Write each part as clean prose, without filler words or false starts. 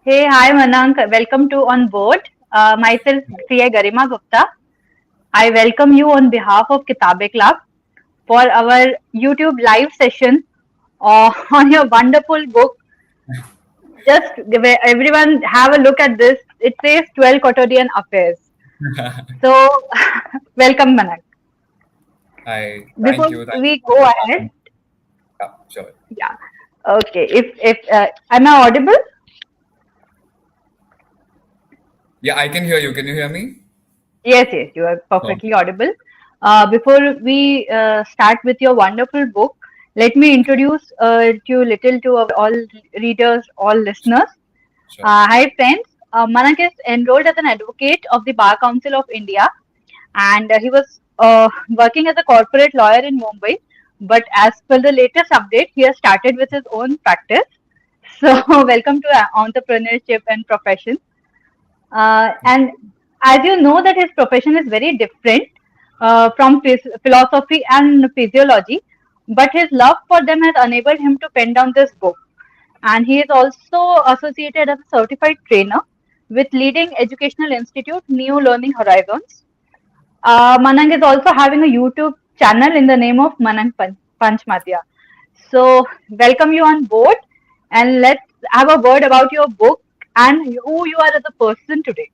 Hey, hi Manank. Welcome to On Board. Myself, CA Garima Gupta. I welcome you on behalf of Kitabe Club for our YouTube live session on your wonderful book. Just everyone have a look at this. It says 12 Quotidian Affairs. So, welcome Manank. Hi, Before thank you. Thank we you so go much for ahead, having me. Yeah, sure. yeah. Okay. If am I audible? Yeah, I can hear you. Can you hear me? Yes, you are Okay. perfectly audible. Before we start with your wonderful book, let me introduce you little to our all readers, all listeners. Sure. Hi, friends. Manak is enrolled as an advocate of the Bar Council of India, and he was working as a corporate lawyer in Mumbai. But as per the latest update, he has started with his own practice. So, welcome to entrepreneurship and profession. And as you know that his profession is very different from philosophy and physiology, but his love for them has enabled him to pen down this book. And he is also associated as a certified trainer with leading educational institute New Learning Horizons. Manang is also having a YouTube channel in the name of Manank Panchmatia. So welcome you on board, and let's have a word about your book and who you are as a person today.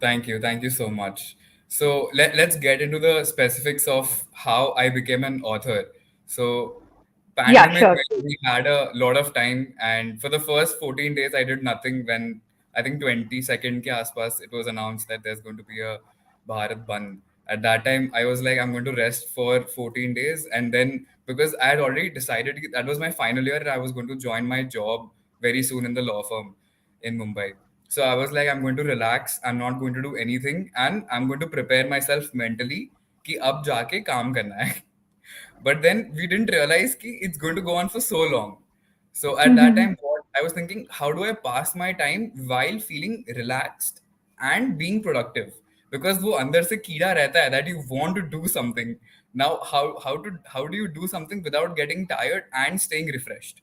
Thank you. Thank you so much. So let's get into the specifics of how I became an author. So Yeah, pandemic, sure. when we had a lot of time, and for the first 14 days, I did nothing. When I think 22nd ke aspas, it was announced that there's going to be a Bharat Bandh. At that time, I was like, I'm going to rest for 14 days. And then, because I had already decided that was my final year, I was going to join my job very soon in the law firm in Mumbai. So I was like, I'm going to relax. I'm not going to do anything, and I'm going to prepare myself mentally कि अब जाके काम करना है. But then we didn't realize कि it's going to go on for so long. So at that Mhm. time, what I was thinking, how do I pass my time while feeling relaxed and being productive? Because वो अंदर से कीड़ा रहता है that you want to do something. Now, how do you do something without getting tired and staying refreshed?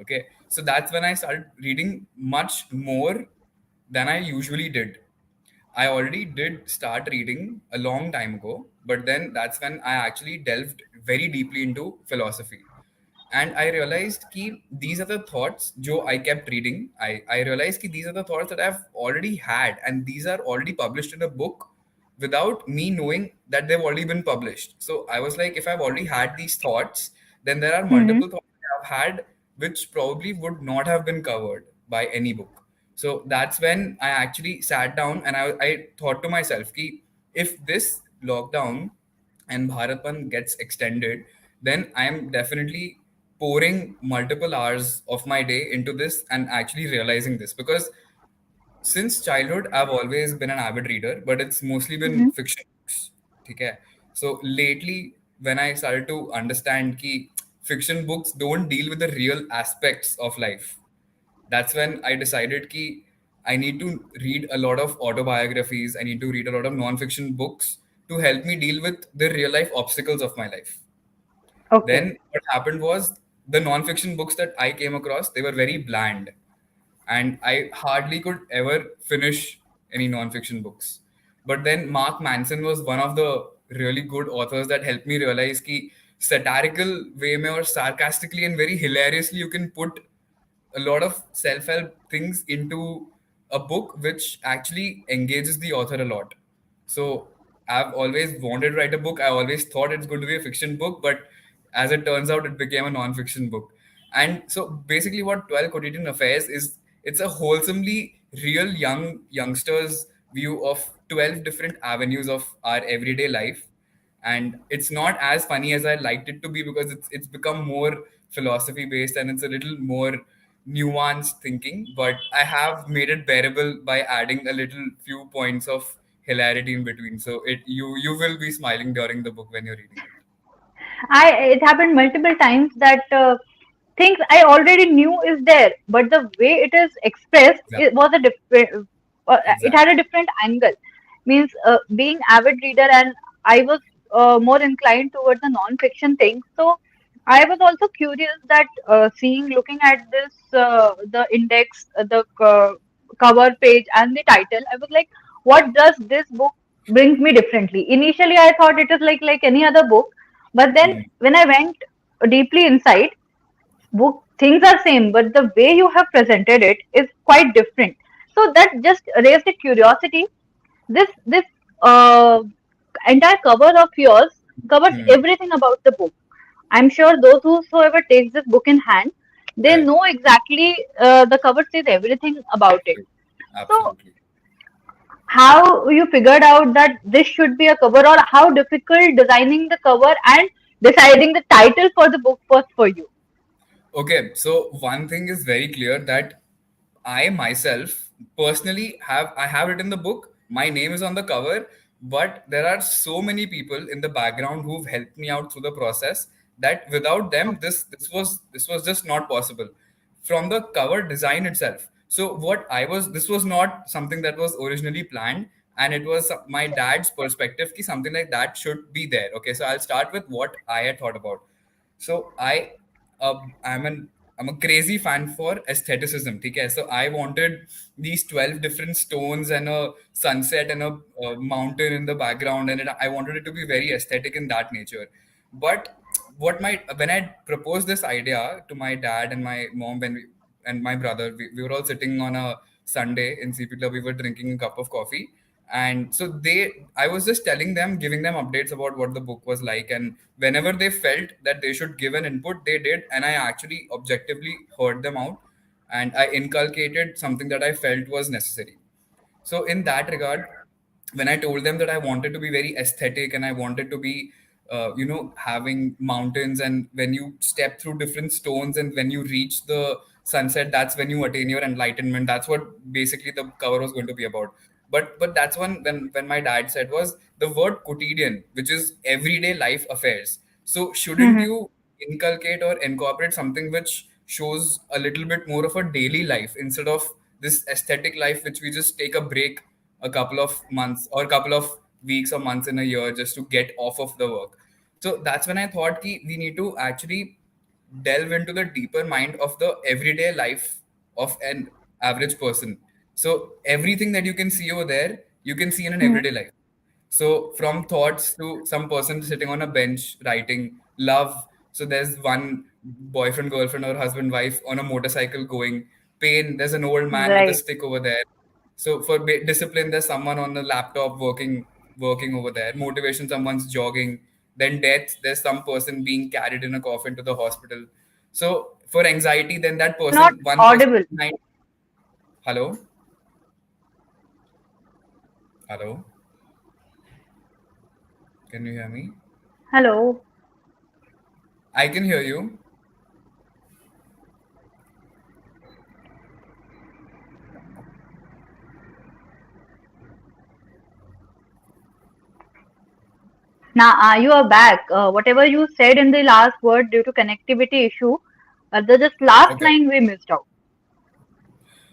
Okay, so that's when I started reading much more than I usually did. I already did start reading a long time ago, but then that's when I actually delved very deeply into philosophy. And I realized कि these are the thoughts जो I kept reading. I realized कि these are the thoughts that I've already had, and these are already published in a book without me knowing that they've already been published. So I was like, if I've already had these thoughts, then there are Mhm. multiple thoughts I've had which probably would not have been covered by any book. So that's when I actually sat down and I thought to myself, ki, if this lockdown and Bharat Bandh gets extended, then I'm definitely pouring multiple hours of my day into this and actually realizing this because since childhood I've always been an avid reader, but it's mostly been Mhm. fiction books. Okay. So lately, when I started to understand कि fiction books don't deal with the real aspects of life, that's when I decided कि I need to read a lot of autobiographies. I need to read a lot of non-fiction books to help me deal with the real life obstacles of my life. Okay. Then what happened was the non-fiction books that I came across, they were very bland and I hardly could ever finish any non-fiction books. But then Mark Manson was one of the really good authors that helped me realize कि satirical way में or sarcastically and very hilariously you can put a lot of self-help things into a book which actually engages the author a lot. So I've always wanted to write a book. I always thought it's going to be a fiction book, but as it turns out, it became a non-fiction book. And so basically what 12 Quotidian Affairs is, it's a wholesomely real youngsters view of 12 different avenues of our everyday life, and it's not as funny as I liked it to be because it's become more philosophy based and it's a little more nuanced thinking, but I have made it bearable by adding a little few points of hilarity in between, so you will be smiling during the book when you're reading it. I it happened multiple times that things I already knew is there, but the way it is expressed Exactly. it was a different. It Exactly. had a different angle. Means being avid reader, and I was more inclined towards the non-fiction thing. So I was also curious that looking at this, the index, the cover page, and the title, I was like, what does this book brings me differently? Initially, I thought it is like any other book, but then Hmm. when I went deeply inside, book things are same, but the way you have presented it is quite different. So that just raised a curiosity. This uh, entire cover of yours covers Hmm. everything about the book. I'm sure those whosoever takes this book in hand, they Correct. know exactly the cover says everything about it. True. So Absolutely. how you figured out that this should be a cover, or how difficult designing the cover and deciding the title for the book was for you? Okay, so one thing is very clear that I myself personally have it in the book. My name is on the cover, but there are so many people in the background who've helped me out through the process that without them this was just not possible. From the cover design itself. So what I was this was not something that was originally planned, and it was my dad's perspective ki something like that should be there. Okay, so I'll start with what I had thought about. So I'm an I'm a crazy fan for aestheticism. Okay, so I wanted these 12 different stones and a sunset and a mountain in the background, and I wanted it to be very aesthetic in that nature. But when I proposed this idea to my dad and my mom and my brother, we were all sitting on a Sunday in CP Club. We were drinking a cup of coffee, and so I was just telling them, giving them updates about what the book was like, and whenever they felt that they should give an input, they did, and I actually objectively heard them out, and I inculcated something that I felt was necessary. So in that regard, when I told them that I wanted to be very aesthetic and I wanted to be, having mountains, and when you step through different stones and when you reach the sunset, that's when you attain your enlightenment. That's what basically the cover was going to be about. But that's when my dad said was the word quotidian, which is everyday life affairs. So shouldn't Hmm. you inculcate or incorporate something which shows a little bit more of a daily life instead of this aesthetic life which we just take a break a couple of months or a couple of weeks or months in a year just to get off of the work. So that's when I thought ki we need to actually delve into the deeper mind of the everyday life of an average person. So everything that you can see over there, you can see in an Hmm. everyday life. So from thoughts to some person sitting on a bench writing love. So there's one boyfriend, girlfriend, or husband, wife on a motorcycle going. Pain, there's an old man with a Right. stick over there. So for discipline, there's someone on the laptop working over there. Motivation, someone's jogging. Then death, there's some person being carried in a coffin to the hospital. So for anxiety, then that You're not person, one person audible. behind. Hello, hello, can you hear me? Hello. I can hear you. Now you are back. Whatever you said in the last word due to connectivity issue, the just last Okay. line we missed out.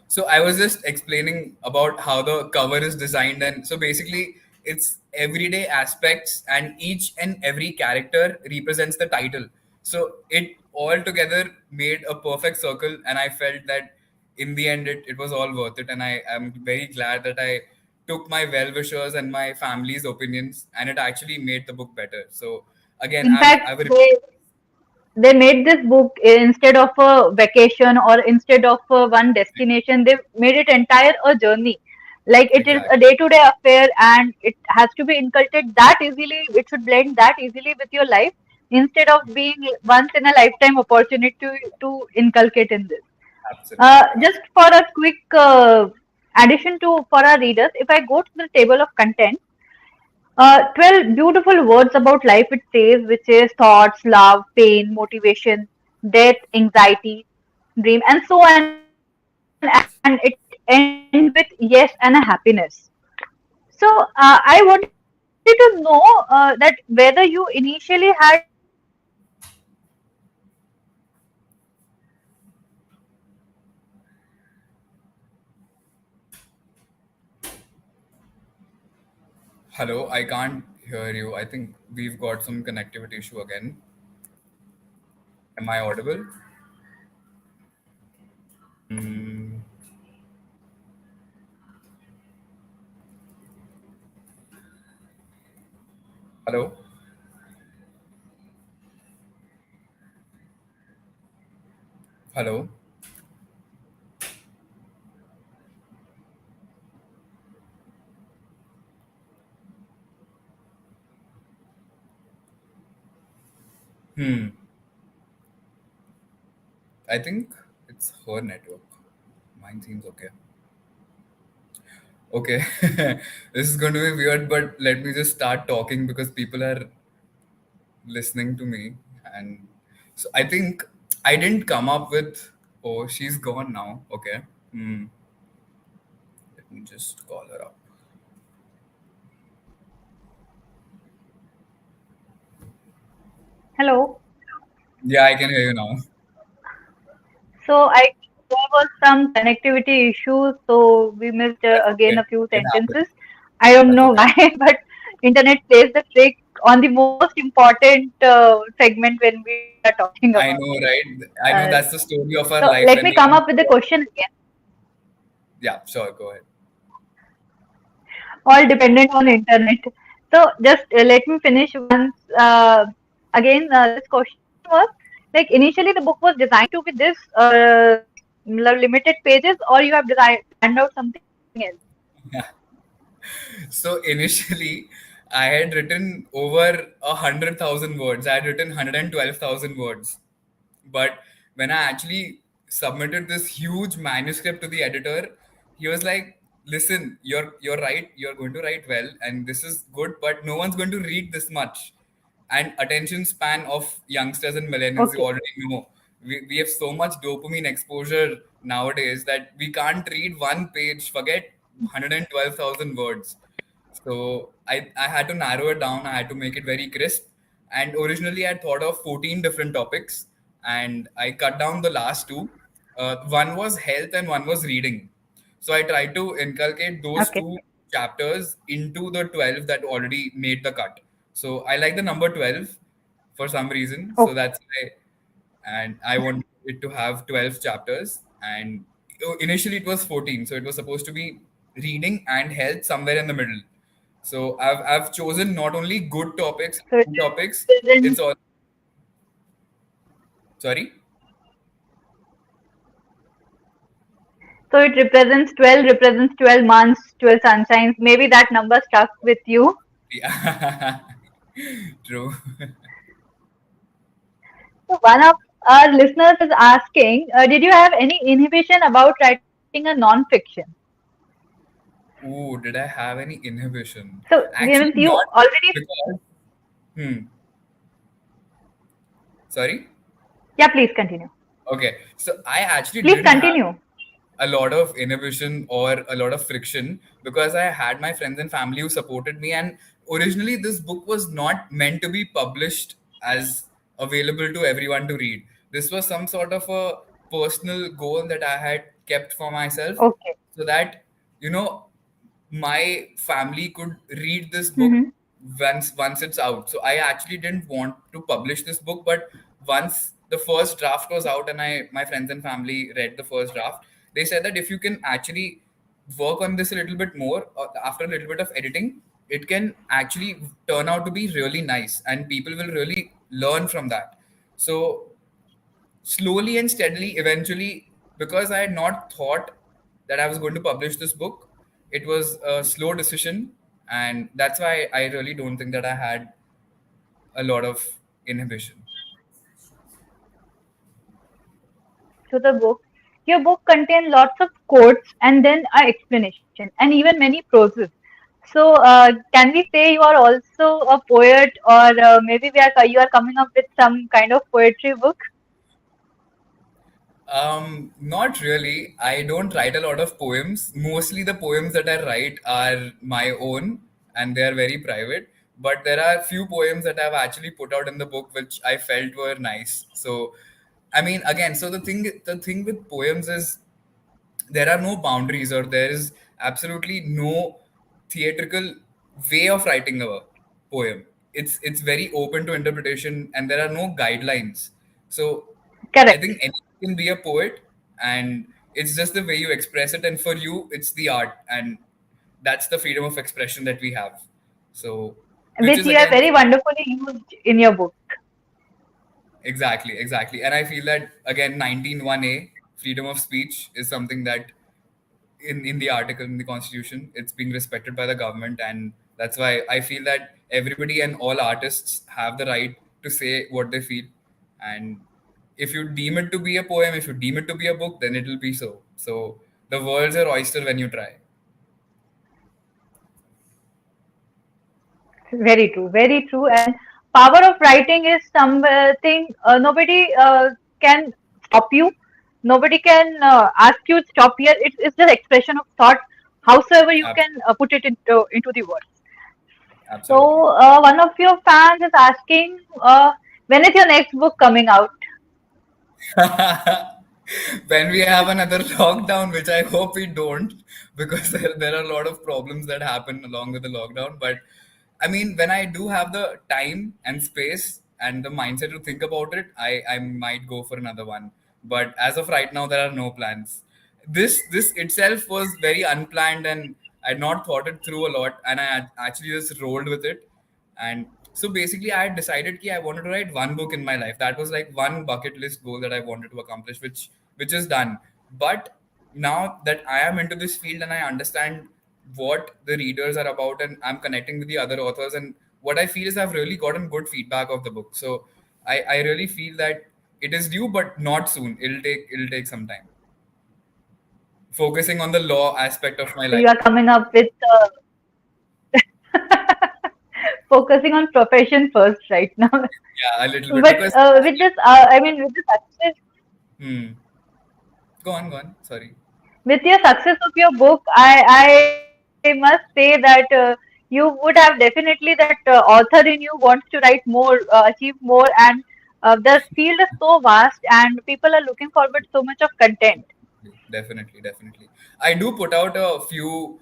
So I was just explaining about how the cover is designed, and so basically it's everyday aspects, and each and every character represents the title. So it all together made a perfect circle, and I felt that in the end it was all worth it. And I am very glad that I took my well wishers and my family's opinions, and it actually made the book better. So again, In fact, I've they made this book instead of a vacation or instead of one destination. They made it entire a journey. Like it is a exactly. day-to-day affair, and it has to be inculcated that easily. It should blend that easily with your life instead of being once in a lifetime opportunity to inculcate in this. Absolutely. Just for a quick addition to for our readers, if I go to the table of content, 12 beautiful words about life it says, which is thoughts, love, pain, motivation, death, anxiety, dream, and so on. And it ends with yes and a happiness. So I wanted to know that whether you initially had any thoughts or any Hello, I can't hear you. I think we've got some connectivity issue again. Am I audible? Hello? Hello? Hmm. I think it's her network. Mine seems okay. Okay. This is going to be weird, but let me just start talking because people are listening to me. And so I think I didn't come up with, oh, she's gone now. Okay. Hmm. Let me just call her up. Hello. Yeah, I can hear you now. So I there was some connectivity issues, so we missed That's again okay. a few It happens. sentences. I don't That's know okay. why, but internet plays the trick on the most important segment when we are talking I about know, it. right? I know that's the story of our So life let when me we come up with the question again. Yeah, sure, go ahead. All dependent on internet. So just let me finish once again. This question was like initially the book was designed to be this limited pages, or you have planned out something else. So initially, I had written over 100,000 words. I had written 112,000 words. But when I actually submitted this huge manuscript to the editor, he was like, "Listen, you're right. You're going to write well, and this is good. But no one's going to read this much. And attention span of youngsters and millennials, you Okay. already know. We have so much dopamine exposure nowadays that we can't read one page. Forget 112,000 words. So I had to narrow it down. I had to make it very crisp. And originally I thought of 14 different topics and I cut down the last two. One was health and one was reading. So I tried to inculcate those Okay. two chapters into the 12 that already made the cut. So I like the number 12 for some reason. So Okay. that's why, and I want it to have 12 chapters. And initially it was 14. So it was supposed to be reading and health somewhere in the middle. So I've chosen not only good topics, So it good topics, it's represents all, sorry? represents 12 months, 12 sunshines. Maybe that number stuck with you. Yeah. True. So one of our listeners is asking, did you have any inhibition about writing a non-fiction? Ooh, did I have any inhibition? So Actually, since you not already, because, hmm, sorry? yeah, please continue. Okay, so I actually Please didn't have continue. a lot of inhibition or a lot of friction because I had my friends and family who supported me. And originally, this book was not meant to be published as available to everyone to read. This was some sort of a personal goal that I had kept for myself Okay. so that, you know, my family could read this book Mm-hmm. once it's out. So I actually didn't want to publish this book, but once the first draft was out and I my friends and family read the first draft, they said that if you can actually work on this a little bit more after a little bit of editing, it can actually turn out to be really nice and people will really learn from that. So slowly and steadily, eventually, because I had not thought that I was going to publish this book, it was a slow decision. And that's why I really don't think that I had a lot of inhibition. To the book. Your book contains lots of quotes and then a explanation and even many proses. So, can we say you are also a poet, or maybe you are coming up with some kind of poetry book? Not really. I don't write a lot of poems. Mostly the poems that I write are my own and they are very private. But there are few poems that I've actually put out in the book which I felt were nice. So I mean again, so the thing with poems is there are no boundaries or there is absolutely no theatrical way of writing a poem. It's very open to interpretation and there are no guidelines. So I Correct. think anyone can be a poet, and it's just the way you express it. And for you, it's the art, and that's the freedom of expression that we have. So, which Which is you have again very wonderfully used in your book. exactly, exactly. And I feel that again, 191A, freedom of speech, is something that in the article in the constitution it's being respected by the government, and that's why I feel that everybody and all artists have the right to say what they feel. And if you deem it to be a poem, if you deem it to be a book, then it'll be so. So the world's your oyster when you try. Very true, very true. And power of writing is something nobody can stop you. Nobody can ask you to stop here. It's just expression of thought, howsoever you Ab- can put it into the words. Absolutely. So one of your fans is asking, when is your next book coming out? When we have another lockdown, which I hope we don't, because there are a lot of problems that happen along with the lockdown. But I mean, when I do have the time and space and the mindset to think about it, I might go for another one. But as of right now, there are no plans. This itself was very unplanned, and I had not thought it through a lot, and I had actually just rolled with it. And so basically, I had decided that I wanted to write one book in my life. That was like one bucket list goal that I wanted to accomplish, which is done. But now that I am into this field and I understand what the readers are about, and I'm connecting with the other authors, and what I feel is I've really gotten good feedback of the book. So I really feel that it is due, but not soon. It'll take some time. Focusing on the law aspect of my So life. you are coming up with focusing on profession first right now. Yeah, a little bit But because with this, I mean, with the success, hmm. Go on. Sorry. with your success of your book, I must say that you would have definitely that author in you wants to write more, achieve more, and the field is so vast, and people are looking forward so much of content. Definitely. I do put out a few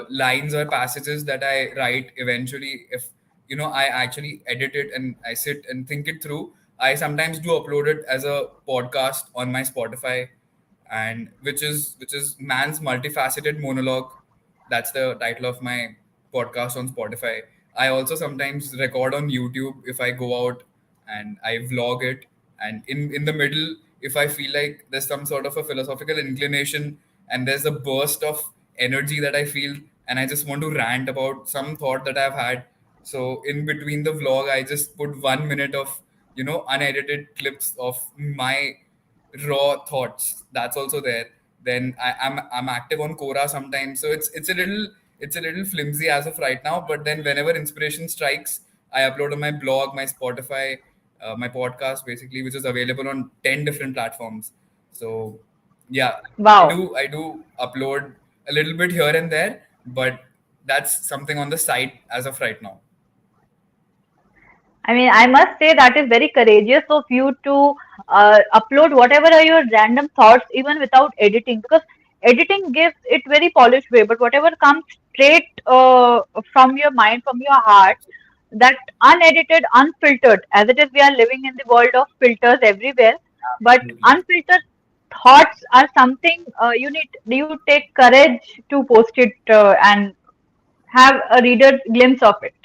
lines or passages that I write eventually. If I actually edit it and I sit and think it through. I sometimes do upload it as a podcast on my Spotify, and which is man's multifaceted monologue. That's the title of my podcast on Spotify. I also sometimes record on YouTube if I go out and I vlog it. And in the middle, if I feel like there's some sort of a philosophical inclination and there's a burst of energy that I feel, and I just want to rant about some thought that I've had. So in between the vlog, I just put 1 minute of unedited clips of my raw thoughts. That's also there. Then I'm active on Quora sometimes, so it's a little flimsy as of right now. But then whenever inspiration strikes, I upload on my blog, my Spotify, my podcast, basically, which is available on 10 different platforms. So yeah, I Wow. do I do upload a little bit here and there, but that's something on the side as of right now. I mean, I must say that is very courageous of you to upload whatever are your random thoughts, even without editing, because editing gives it very polished way. But whatever comes straight from your mind, from your heart, that unedited, unfiltered, as it is, we are living in the world of filters everywhere. But Absolutely. unfiltered thoughts are something you take courage to post it and have a reader's glimpse of it.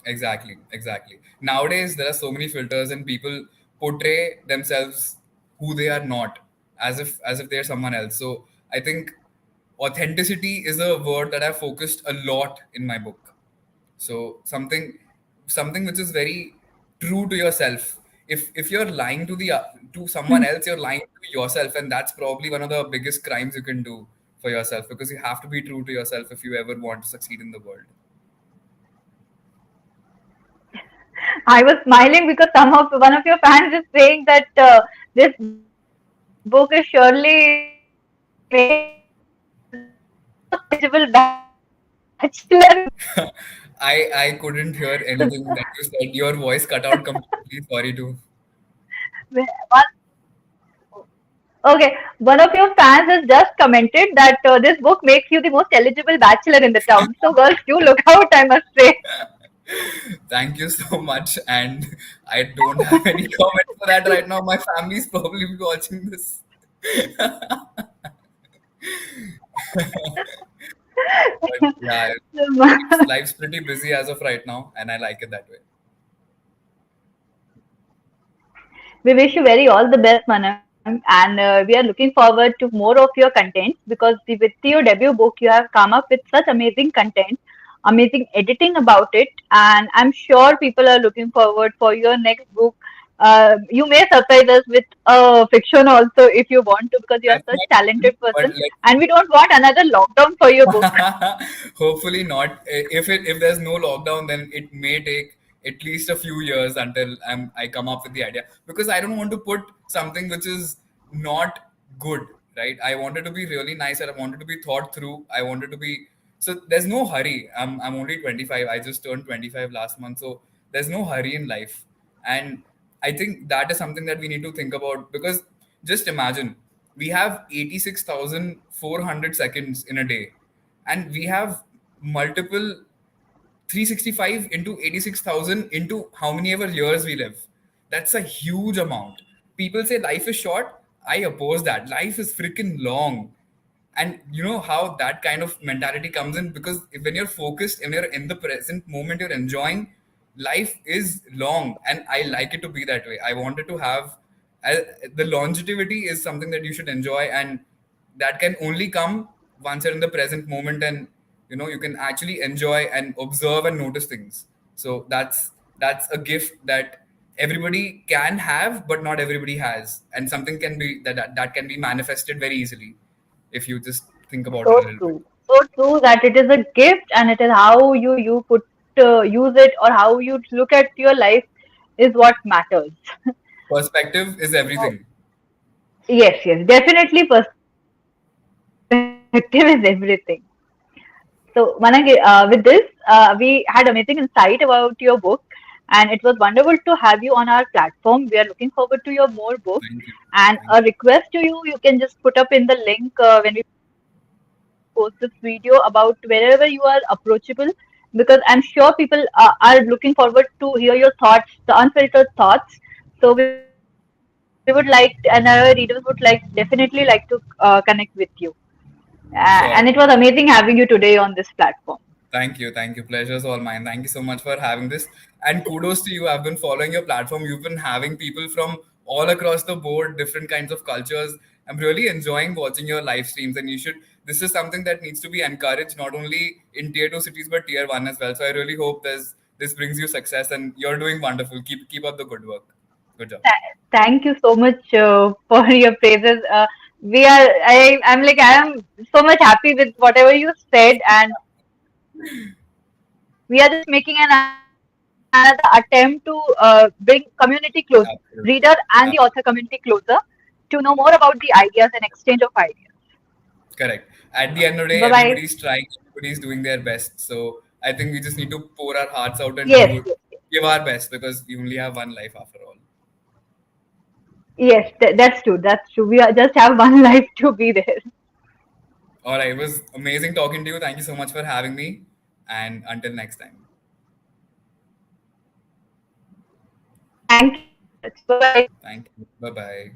Exactly. Nowadays, there are so many filters, and people portray themselves who they are not, as if they're someone else. So I think authenticity is a word that I've focused a lot in my book. So something which is very true to yourself. If you're lying to someone else, you're lying to yourself, and that's probably one of the biggest crimes you can do for yourself, because you have to be true to yourself if you ever want to succeed in the world. I was smiling because one of your fans is saying that this book is surely making you the most eligible bachelor in the town. So, girls, do look out! I must say. I couldn't hear anything that you said. Your voice cut out completely. Sorry to. Okay, one of your fans has just commented that this book makes you the most eligible bachelor in the town. So, girls, do look out! I must say. Thank you so much. And I don't have any comment for that right now. My family's probably watching this. But yeah, life's pretty busy as of right now, and I like it that way. We wish you very all the best, Manang, and we are looking forward to more of your content because with your debut book, you have come up with such amazing content, amazing editing about it, and I'm sure people are looking forward for your next book. You may surprise us with fiction also if you want to, because you are That's such not fiction, talented but person, let's and we don't want another lockdown for your book. hopefully not. If there's no lockdown, then it may take at least a few years until I come up with the idea, because I don't want to put something which is not good, right? I want it to be really nice, and I want it to be thought through. I want it to be, so there's no hurry. I'm only 25. I just turned 25 last month, so there's no hurry in life. And I think that is something that we need to think about, because just imagine, we have 86,400 seconds in a day, and we have multiple 365 into 86,000 into how many ever years we live. That's a huge amount. People say life is short. I oppose that. Life is freaking long. And you know how that kind of mentality comes in, because when you're focused and you're in the present moment, you're enjoying, life is long, and I like it to be that way. I wanted to have uh, the longevity is something that you should enjoy, and that can only come once you're in the present moment, and you can actually enjoy and observe and notice things. So that's a gift that everybody can have, but not everybody has, and something can be that can be manifested very easily if you just think about it a little bit. So true that it is a gift, and it is how you put use it, or how you look at your life is what matters. Perspective is So everything. yes, yes, definitely perspective is everything. So Manang, with this, we had amazing insight about your book, and it was wonderful to have you on our platform. We are looking forward to your more books. Thank you. And a Thank you. request to you, you can just put up in the link when we post this video about wherever you are approachable, because I'm sure people are looking forward to hear your thoughts, the unfiltered thoughts. So we would like, and our readers would definitely like to connect with you. And it was amazing having Sure. you today on this platform. Thank you. Thank you. Pleasure's all mine. Thank you so much for having this. And kudos to you. I've been following your platform. You've been having people from all across the board, different kinds of cultures. I'm really enjoying watching your live streams. And this is something that needs to be encouraged, not only in tier two cities, but tier one as well. So I really hope this brings you success, and you're doing wonderful. Keep up the good work. Good job. Thank you so much for your praises. I'm like, I am so much happy with whatever you said, and we are just making another attempt to bring community closer, reader and the Absolutely. author community closer, to know more about the ideas and exchange of ideas. Correct. At the end of the day, Bye bye. everybody's trying, everybody's doing their best. So I think we just need to pour our hearts out and Yes, yes, yes. give our best, because we only have one life after all. Yes, that's true. That's true. We are just have one life to be there. All right. It was amazing talking to you. Thank you so much for having me. And until next time. Thank you so much. Bye bye. Thank you. Bye bye.